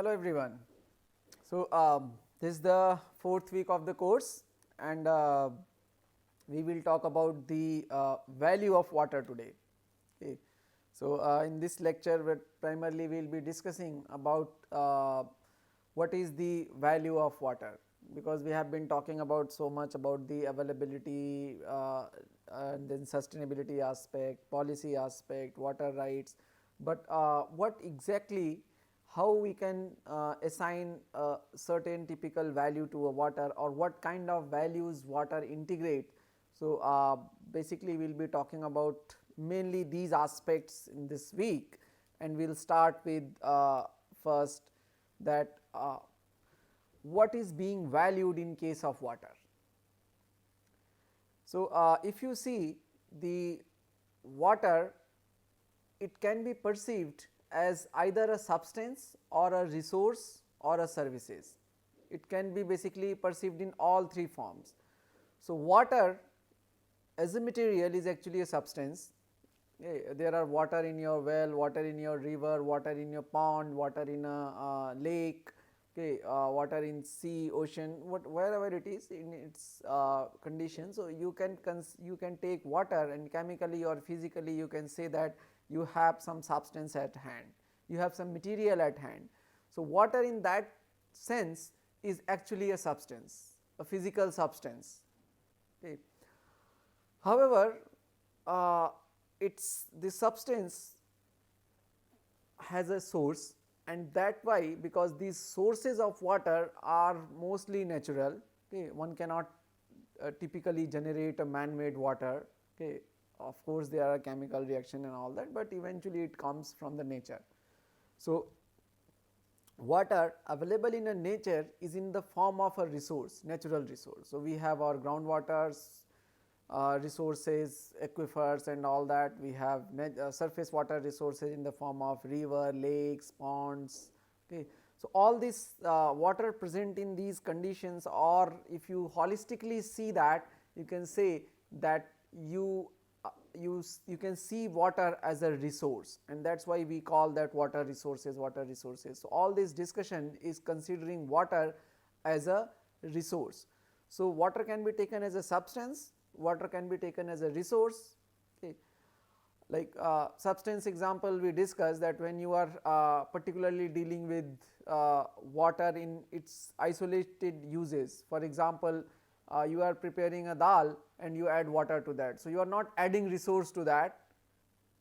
Hello everyone. So, this is the fourth week of the course and we will talk about the value of water today. Okay. So, in this lecture primarily we will be discussing about what is the value of water, because we have been talking about so much about the availability and then sustainability aspect, policy aspect, water rights, but what exactly, how we can assign a certain typical value to a water, or what kind of values water integrate. So, basically we will be talking about mainly these aspects in this week, and we will start with first that what is being valued in case of water. So, if you see the water, it can be perceived as either a substance or a resource or a services. It can be basically perceived in all three forms. So, water as a material is actually a substance. There are water in your well, water in your river, water in your pond, water in a lake, water in sea, ocean, wherever it is in its condition. So, you can take water and chemically or physically you can say that you have some substance at hand, you have some material at hand. So, water in that sense is actually a substance, a physical substance. Okay. However, it's the substance has a source, and that why, because these sources of water are mostly natural. Okay, one cannot typically generate a man made water. Okay, of course there are chemical reaction and all that, but eventually it comes from the nature. So, water available in a nature is in the form of a resource, natural resource. So, we have our groundwaters resources, aquifers and all that. We have surface water resources in the form of river, lakes, ponds. Okay. So, all this water present in these conditions, or if you holistically see that, you can say that you can see water as a resource, and that is why we call that water resources, water resources. So, all this discussion is considering water as a resource. So, water can be taken as a substance, water can be taken as a resource. Okay. Like substance example, we discussed that when you are particularly dealing with water in its isolated uses. For example, you are preparing a dal and you add water to that. So, you are not adding resource to that.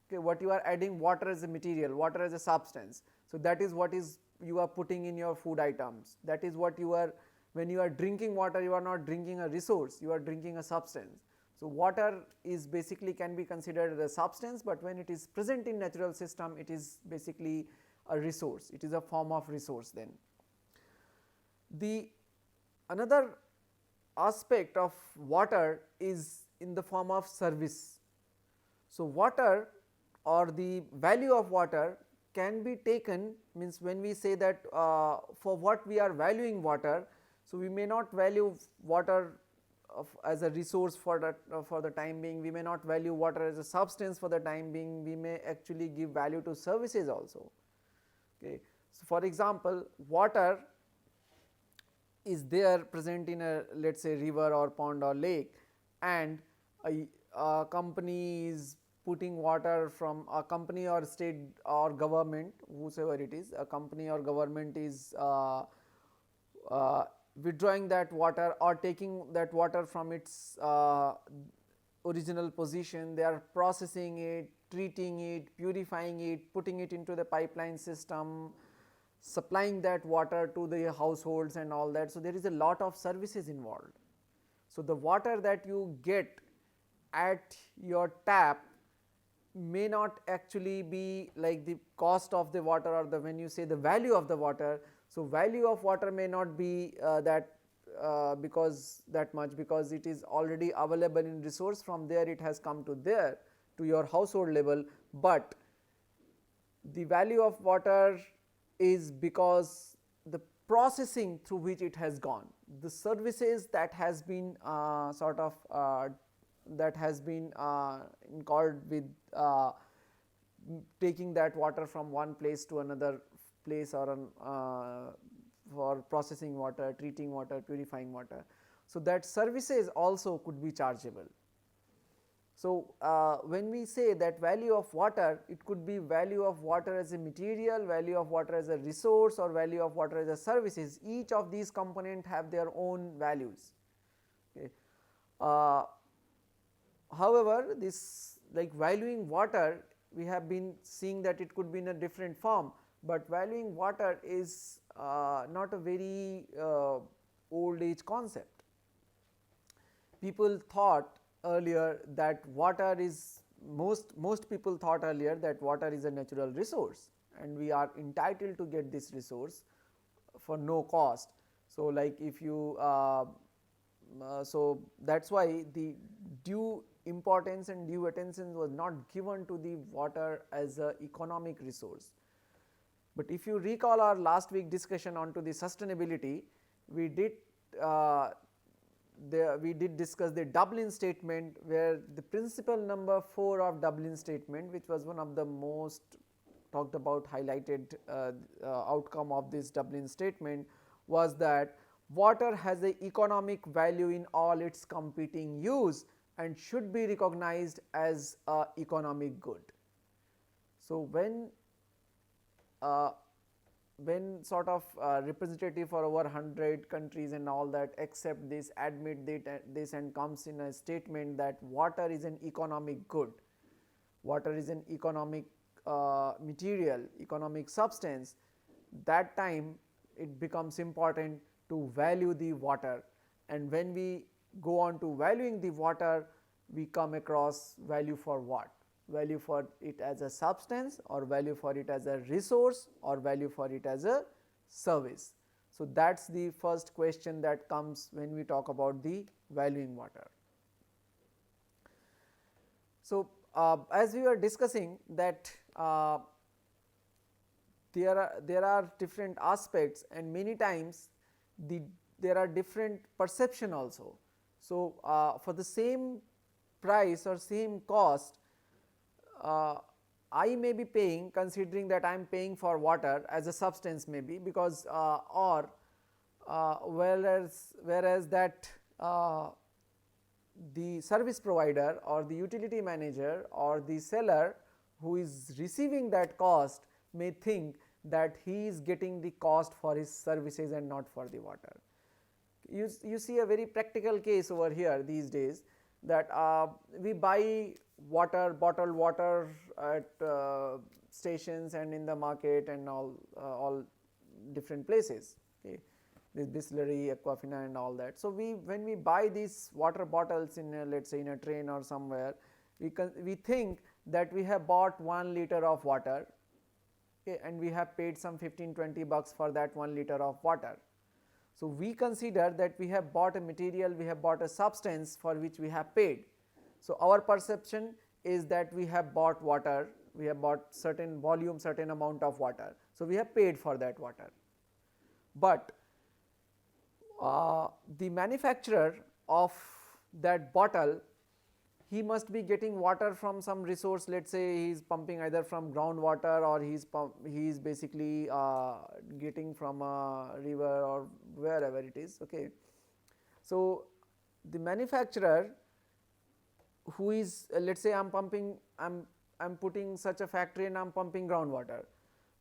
Okay, what you are adding, water as a material, water as a substance. So, that is what is you are putting in your food items, that is what you are, when you are drinking water, you are not drinking a resource, you are drinking a substance. So, water is basically can be considered as a substance, but when it is present in natural system, it is basically a resource, it is a form of resource. Then the another aspect of water is in the form of service. So, water or the value of water can be taken, means when we say that for what we are valuing water. So, we may not value water as a resource for the time being, we may not value water as a substance for the time being, we may actually give value to services also. Okay. So, for example, water is there present in a, let us say, river or pond or lake, and a company is putting water from a company or state or government, whosoever it is, a company or government is withdrawing that water or taking that water from its original position. They are processing it, treating it, purifying it, putting it into the pipeline system, supplying that water to the households and all that. So, there is a lot of services involved. So, the water that you get at your tap may not actually be like the cost of the water, or the, when you say the value of the water. So, value of water may not be that because that much, because it is already available in resource, from there it has come to there to your household level, but the value of water is because the processing through which it has gone, the services that has been that has been called with taking that water from one place to another place or for processing water, treating water, purifying water. So, that services also could be chargeable. So, when we say that value of water, it could be value of water as a material, value of water as a resource, or value of water as a services. Each of these components have their own values. Okay. Uh, However, this like valuing water, we have been seeing that it could be in a different form, but valuing water is not a very old age concept. People thought earlier that water is most people thought earlier that water is a natural resource and we are entitled to get this resource for no cost. So, like if you so that is why the due importance and due attention was not given to the water as a economic resource. But if you recall our last week discussion onto the sustainability, we did we did discuss the Dublin statement, where the principle number 4 of Dublin statement, which was one of the most talked about highlighted outcome of this Dublin statement, was that water has a economic value in all its competing use and should be recognized as a economic good. So, uh, when sort of representative for over 100 countries and all that accept this, admit this and comes in a statement that water is an economic good, water is an economic material, economic substance, that time it becomes important to value the water. And when we go on to valuing the water, we come across value for what? Value for it as a substance, or value for it as a resource, or value for it as a service. So, that is the first question that comes when we talk about the valuing water. So, as we were discussing that there are different aspects, and many times there are different perception also. So, for the same price or same cost, I may be paying, considering that I am paying for water as a substance maybe, because whereas that the service provider or the utility manager or the seller who is receiving that cost may think that he is getting the cost for his services and not for the water. You see a very practical case over here these days, that we buy water, bottled water at stations and in the market and all different places. Okay. This Bisleri, Aquafina and all that. So, when we buy these water bottles in let us say in a train or somewhere, we think that we have bought 1 liter of water, okay, and we have paid some 15-20 bucks for that 1 liter of water. So, we consider that we have bought a material, we have bought a substance for which we have paid. So, our perception is that we have bought water, we have bought certain volume, certain amount of water. So, we have paid for that water. But the manufacturer of that bottle, he must be getting water from some resource. Let us say he is pumping either from groundwater, or he is basically getting from a river or wherever it is. Okay. So, the manufacturer who is let us say I am putting such a factory and I am pumping groundwater.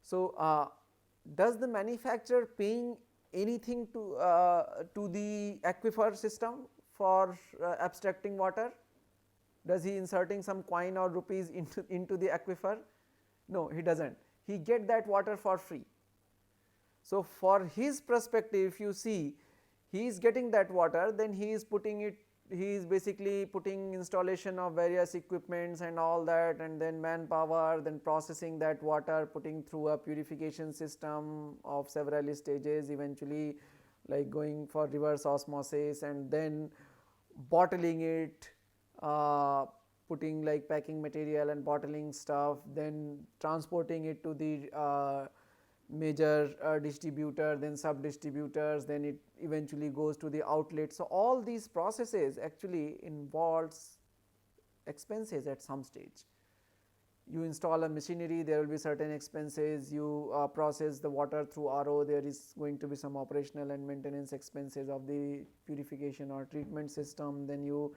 So, does the manufacturer paying anything to the aquifer system for abstracting water? Does he inserting some coin or rupees into the aquifer? No, he does not. He get that water for free. So, for his perspective, if you see, he is getting that water, then he is putting it, he is basically putting installation of various equipments and all that, and then manpower, then processing that water, putting through a purification system of several stages, eventually like going for reverse osmosis, and then bottling it, putting like packing material and bottling stuff, then transporting it to the major distributor, then sub distributors, then it eventually goes to the outlet. So, all these processes actually involves expenses at some stage. You install a machinery, there will be certain expenses. You process the water through RO, there is going to be some operational and maintenance expenses of the purification or treatment system. Then you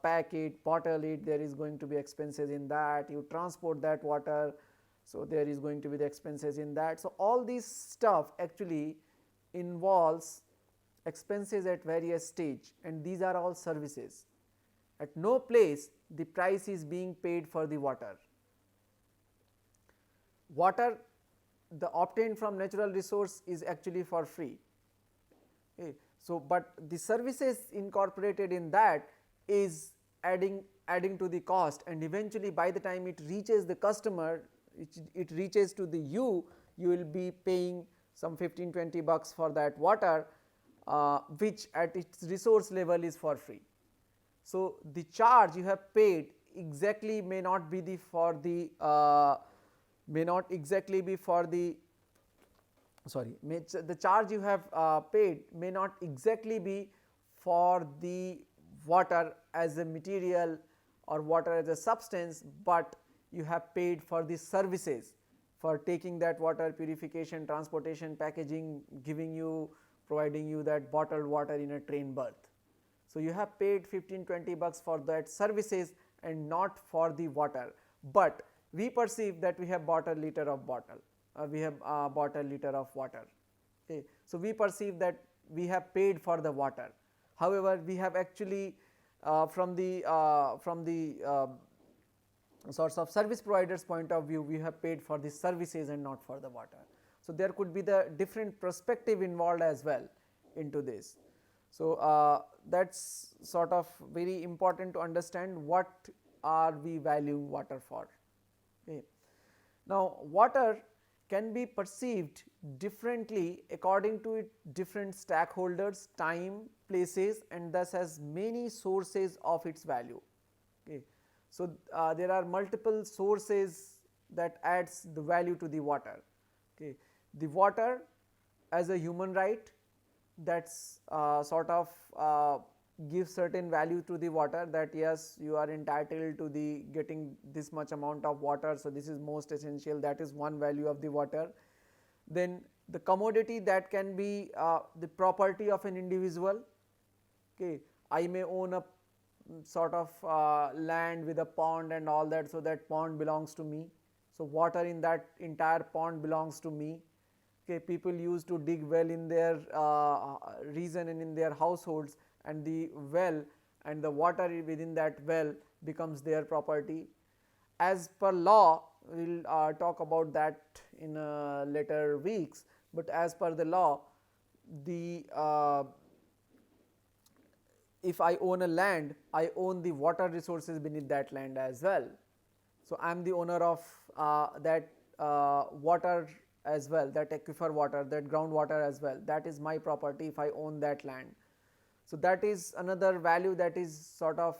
pack it, bottle it, there is going to be expenses in that. You transport that water, so there is going to be the expenses in that. So all this stuff actually involves expenses at various stage, and these are all services. At no place the price is being paid for the water. Water, the obtained from natural resource, is actually for free. Okay. So, but the services incorporated in that is adding to the cost, and eventually by the time it reaches the customer, it reaches to the you will be paying some 15-20 bucks for that water, which at its resource level is for free. So, the charge you have paid exactly may not be the for the may not exactly be for the the charge you have paid may not exactly be for the water as a material or water as a substance, but you have paid for the services for taking that water, purification, transportation, packaging, giving you, providing you that bottled water in a train berth. So, you have paid 15-20 bucks for that services and not for the water, but we perceive that we have bought a liter of bottle, we have bought a liter of water. Okay. So, we perceive that we have paid for the water. However, we have actually from the sorts of service providers point of view, we have paid for the services and not for the water. So, there could be the different perspective involved as well into this. So, that is sort of very important to understand what are we valuing water for. Okay. Now, water can be perceived differently according to its different stakeholders, time, places, and thus has many sources of its value. Okay. So, there are multiple sources that adds the value to the water. Okay. The water as a human right, that's sort of gives certain value to the water, that yes, you are entitled to the getting this much amount of water. So, this is most essential, that is one value of the water. Then the commodity, that can be the property of an individual. Okay. I may own a sort of land with a pond and all that, so that pond belongs to me. So, water in that entire pond belongs to me. Okay. People used to dig well in their region and in their households, and the well and the water within that well becomes their property. As per law, we will talk about that in later weeks, but as per the law, the if I own a land, I own the water resources beneath that land as well. So, I am the owner of that water as well, that aquifer water, that groundwater as well, that is my property if I own that land. So, that is another value that is sort of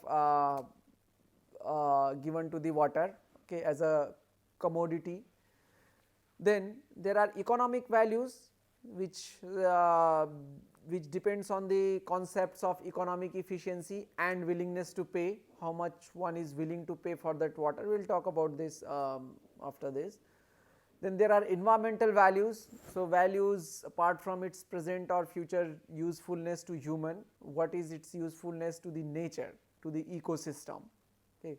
given to the water, okay, as a commodity. Then there are economic values which depends on the concepts of economic efficiency and willingness to pay, how much one is willing to pay for that water. We will talk about this after this. Then there are environmental values. So, values apart from its present or future usefulness to human, what is its usefulness to the nature, to the ecosystem. Okay.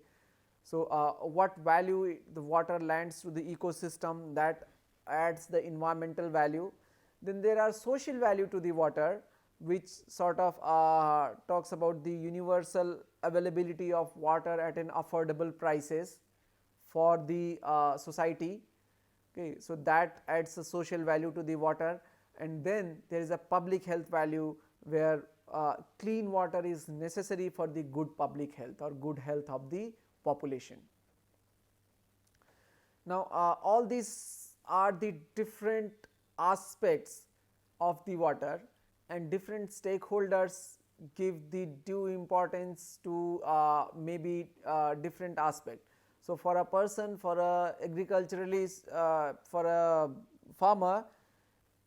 So, what value the water lands to the ecosystem, that adds the environmental value. Then there are social value to the water, which sort of talks about the universal availability of water at an affordable prices for the society. Okay. So, that adds a social value to the water, and then there is a public health value, where clean water is necessary for the good public health or good health of the population. Now, all these are the different aspects of the water, and different stakeholders give the due importance to maybe different aspect. So, for a person, for a agriculturalist, for a farmer,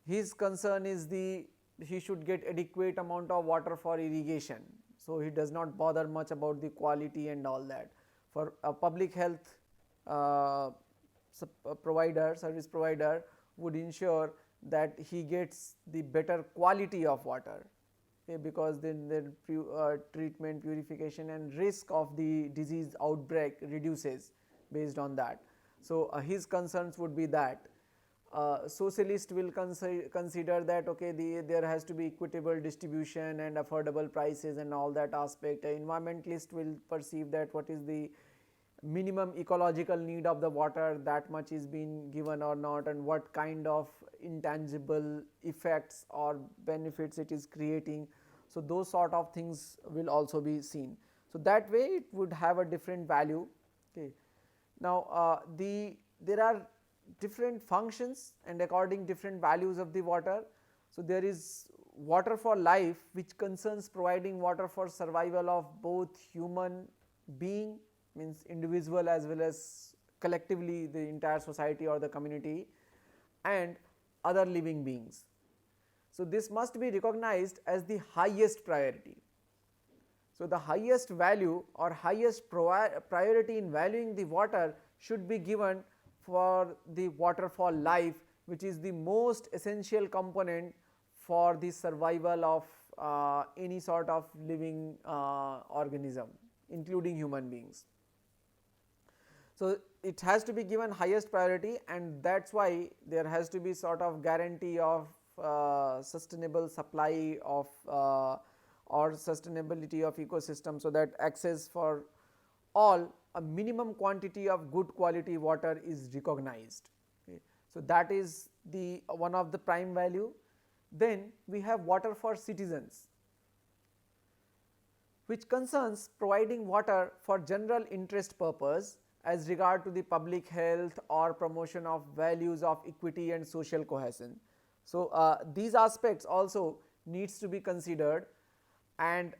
his concern is he should get adequate amount of water for irrigation. So, he does not bother much about the quality and all that. For public health, uh, service provider would ensure that he gets the better quality of water, okay, because then the treatment, purification and risk of the disease outbreak reduces based on that. So, his concerns would be that socialist will consider that okay, there has to be equitable distribution and affordable prices and all that aspect. An environmentalist will perceive that what is the minimum ecological need of the water, that much is being given or not, and what kind of intangible effects or benefits it is creating. So, those sort of things will also be seen. So, that way it would have a different value. Okay. Now, there are different functions and according different values of the water. So, there is water for life, which concerns providing water for survival of both human being, means individual as well as collectively the entire society or the community, and other living beings. So, this must be recognized as the highest priority. So, the highest value or highest priority in valuing the water should be given for the water for life, which is the most essential component for the survival of any sort of living organism, including human beings. So, it has to be given highest priority, and that is why there has to be sort of guarantee of sustainable supply of or sustainability of ecosystem, so that access for all a minimum quantity of good quality water is recognized. Okay. So, that is the one of the prime value. Then we have water for citizens, which concerns providing water for general interest purpose as regard to the public health or promotion of values of equity and social cohesion. So, these aspects also needs to be considered, and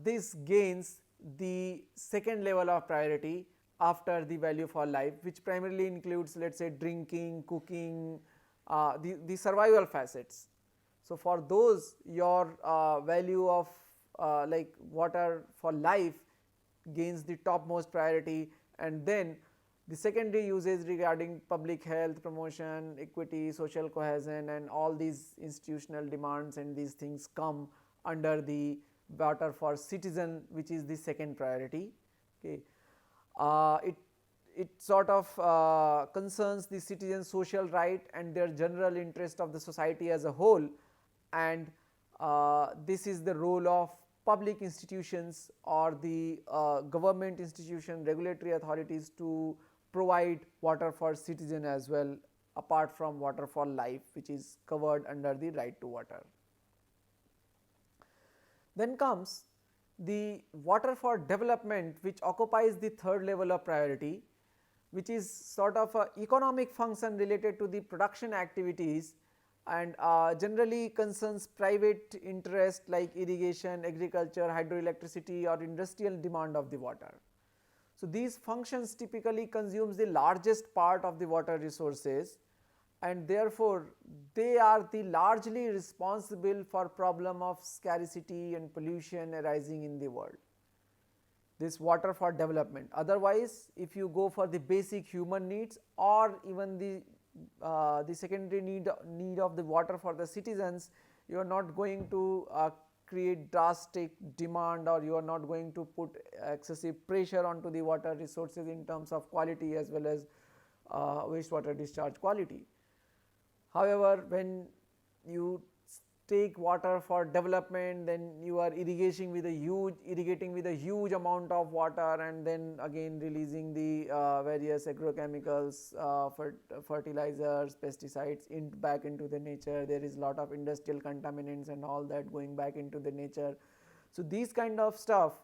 this gains the second level of priority after the value for life, which primarily includes, let us say, drinking, cooking, the survival facets. So, for those your value of like water for life gains the topmost priority, and then the secondary uses regarding public health, promotion, equity, social cohesion and all these institutional demands and these things come under the water for citizen, which is the second priority. Okay. It sort of concerns the citizen's social right and their general interest of the society as a whole, and this is the role of public institutions or the government institution, regulatory authorities to provide water for citizen as well, apart from water for life, which is covered under the right to water. Then comes the water for development, which occupies the third level of priority, which is sort of a economic function related to the production activities, and generally concerns private interest like irrigation, agriculture, hydroelectricity or industrial demand of the water. So, these functions typically consumes the largest part of the water resources, and therefore, they are the largely responsible for problem of scarcity and pollution arising in the world. This water for development. Otherwise, if you go for the basic human needs or even the secondary need of the water for the citizens, you are not going to create drastic demand, or you are not going to put excessive pressure onto the water resources in terms of quality as well as wastewater discharge quality. However, when you take water for development, then you are irrigating with a huge amount of water, and then again releasing the various agrochemicals, fertilizers, pesticides back into the nature. There is lot of industrial contaminants and all that going back into the nature. So, these kind of stuff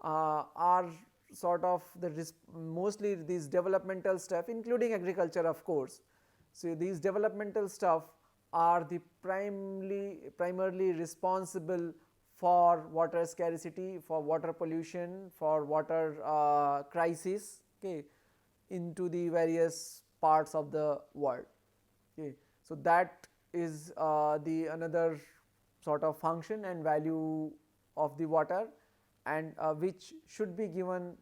are sort of mostly these developmental stuff, including agriculture of course. So, these developmental stuff are the primarily responsible for water scarcity, for water pollution, for water crisis, okay, into the various parts of the world. Okay. So, that is the another sort of function and value of the water, and which should be given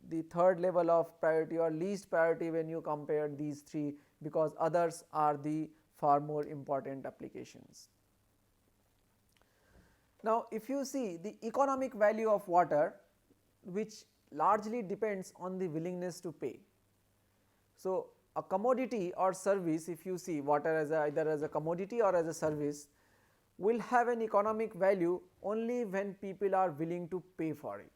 the third level of priority or least priority when you compare these three, because others are the far more important applications. Now, if you see the economic value of water, which largely depends on the willingness to pay. So, a commodity or service, if you see water as either as a commodity or as a service, will have an economic value only when people are willing to pay for it.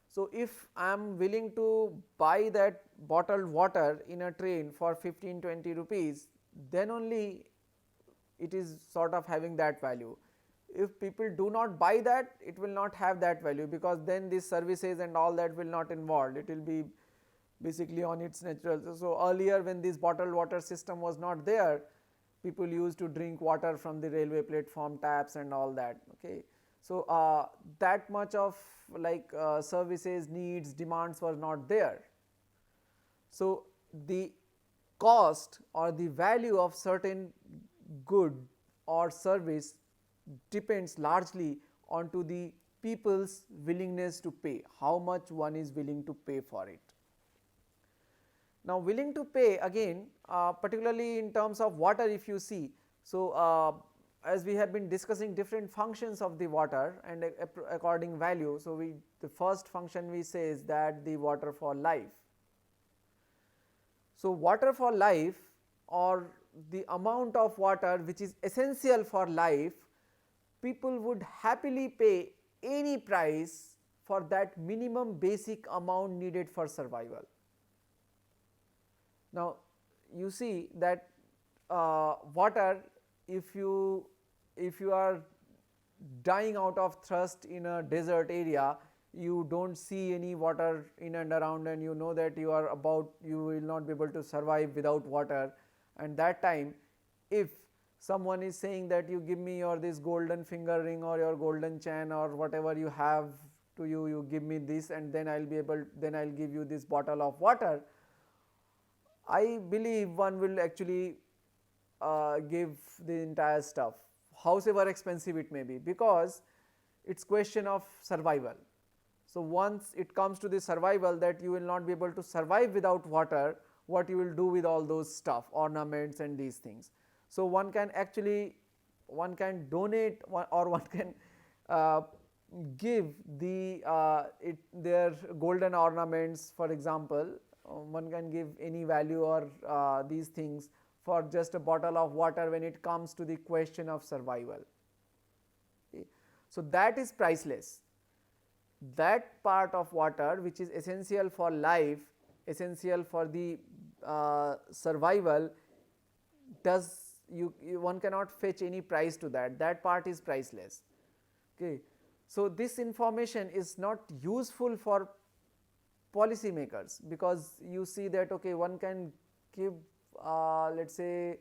So, if I am willing to buy that bottled water in a train for 15-20 rupees, then only it is sort of having that value. If people do not buy that, it will not have that value, because then these services and all that will not involved, it will be basically on its natural. So, earlier when this bottled water system was not there, people used to drink water from the railway platform taps and all that. Okay. So, that much of like services, needs, demands were not there. So, the cost or the value of certain good or service depends largely onto the people's willingness to pay, how much one is willing to pay for it. Now, willing to pay again, particularly in terms of water, if you see. So, as we have been discussing different functions of the water and according value. So, the first function we say is that the water for life. So, water for life, or the amount of water which is essential for life, people would happily pay any price for that minimum basic amount needed for survival. Now, you see that water, if you are dying out of thirst in a desert area, you do not see any water in and around, and you know that you will not be able to survive without water, and that time if someone is saying that you give me your this golden finger ring or your golden chain or whatever you have to you, you give me this and then I will give you this bottle of water, I believe one will actually give the entire stuff, however expensive it may be, because it is question of survival. So, once it comes to the survival that you will not be able to survive without water, what you will do with all those stuff, ornaments and these things. So, one can donate or one can give their golden ornaments, for example, one can give any value or these things for just a bottle of water when it comes to the question of survival. Okay. So, that is priceless. That part of water which is essential for life, essential for the survival, one cannot fetch any price to that part is priceless. Okay. So, this information is not useful for policy makers, because you see that okay, one can give let us say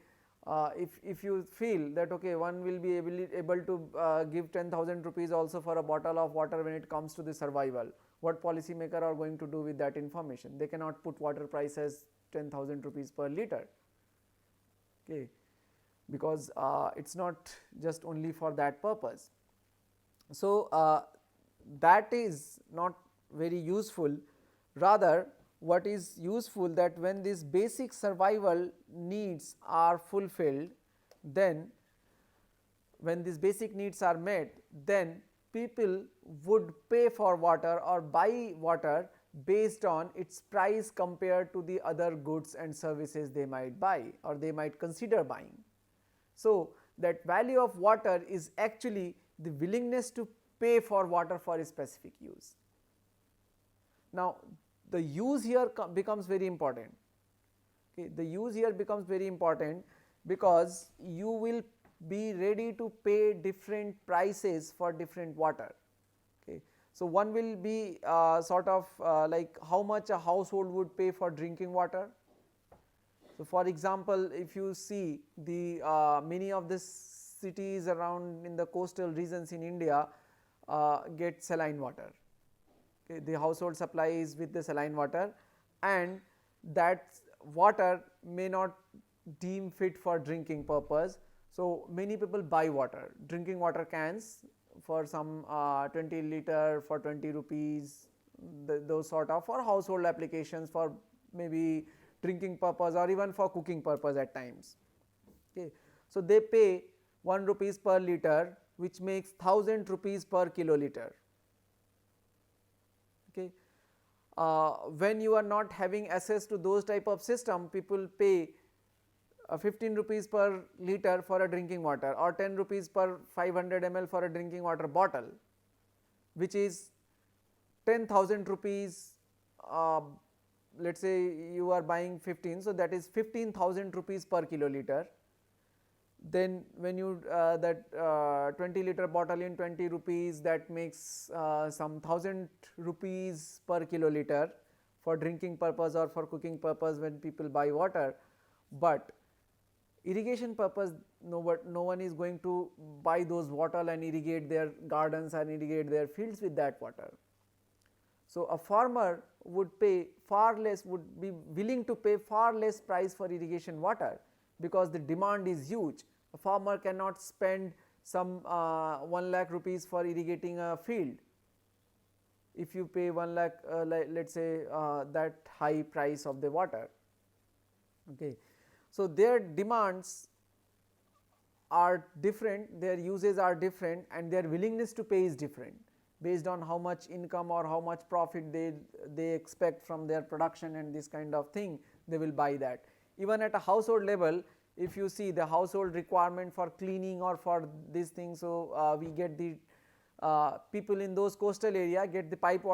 if you feel that okay, one will be able to give 10,000 rupees also for a bottle of water when it comes to the survival, what policy maker are going to do with that information? They cannot put water price as 10,000 rupees per liter, okay, because it is not just only for that purpose. So, that is not very useful. Rather, what is useful, that when these basic survival needs are fulfilled, then when these basic needs are met, then people would pay for water or buy water based on its price compared to the other goods and services they might buy or they might consider buying. So, that value of water is actually the willingness to pay for water for a specific use. Now, the use here becomes very important. Okay. The use here becomes very important because you will be ready to pay different prices for different water. Okay. So, one will be sort of like how much a household would pay for drinking water. So, for example, if you see the many of the cities around in the coastal regions in India get saline water. Okay. The household supply is with the saline water, and that water may not deem fit for drinking purpose. So, many people buy water, drinking water cans for some 20 liter for 20 rupees, those sort of for household applications, for maybe drinking purpose or even for cooking purpose at times. Okay. So, they pay 1 rupees per liter, which makes 1000 rupees per kiloliter. Okay. When you are not having access to those type of system, people pay 15 rupees per liter for a drinking water, or 10 rupees per 500 ml for a drinking water bottle, which is 10,000 rupees. Let us say you are buying 15, so that is 15,000 rupees per kiloliter. Then when you that 20 liter bottle in 20 rupees, that makes some 1000 rupees per kiloliter for drinking purpose or for cooking purpose when people buy water. But irrigation purpose, no one is going to buy those water and irrigate their gardens and irrigate their fields with that water. So, a farmer would pay far less, would be willing to pay far less price for irrigation water, because the demand is huge. A farmer cannot spend some 1 lakh rupees for irrigating a field. If you pay 1 lakh, let us say that high price of the water. Okay. So, their demands are different, their uses are different, and their willingness to pay is different, based on how much income or how much profit they expect from their production, and this kind of thing they will buy that. Even at a household level, if you see the household requirement for cleaning or for these things, so we get the people in those coastal area get the piped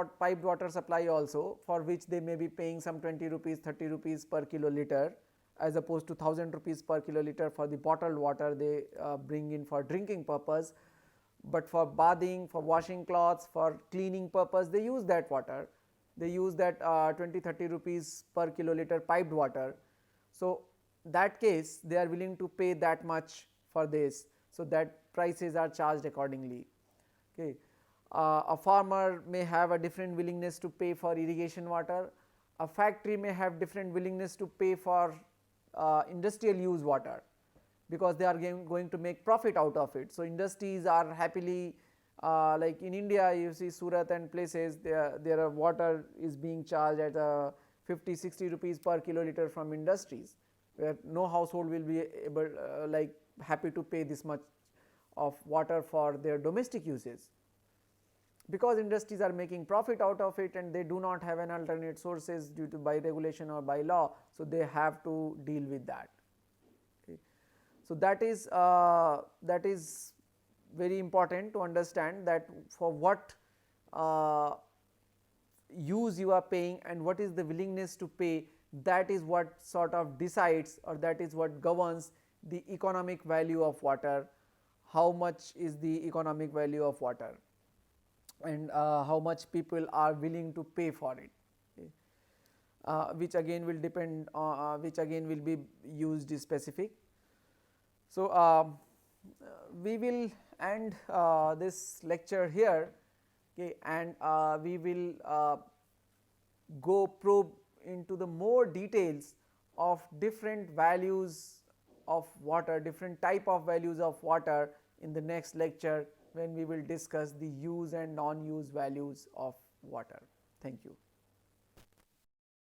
water supply also, for which they may be paying some 20 rupees 30 rupees per kiloliter, as opposed to 1000 rupees per kiloliter for the bottled water they bring in for drinking purpose. But for bathing, for washing clothes, for cleaning purpose, they use that water, they use that 20-30 rupees per kiloliter piped water. So, that case they are willing to pay that much for this, so that prices are charged accordingly. Okay. A farmer may have a different willingness to pay for irrigation water, a factory may have different willingness to pay for industrial use water, because they are going to make profit out of it. So, industries are happily like in India, you see Surat and places, their water is being charged at 50-60 rupees per kiloliter from industries, where no household will be able like happy to pay this much of water for their domestic uses, because industries are making profit out of it and they do not have an alternate sources due to by regulation or by law. So, they have to deal with that. Okay. So, that is very important to understand that for what use you are paying and what is the willingness to pay, that is what sort of decides, or that is what governs the economic value of water, how much is the economic value of water, and how much people are willing to pay for it. Okay. Which again will depend on which again will be used specific. So, we will end this lecture here, okay, and we will go probe into the more details of different values of water, different type of values of water in the next lecture, when we will discuss the use and non-use values of water. Thank you.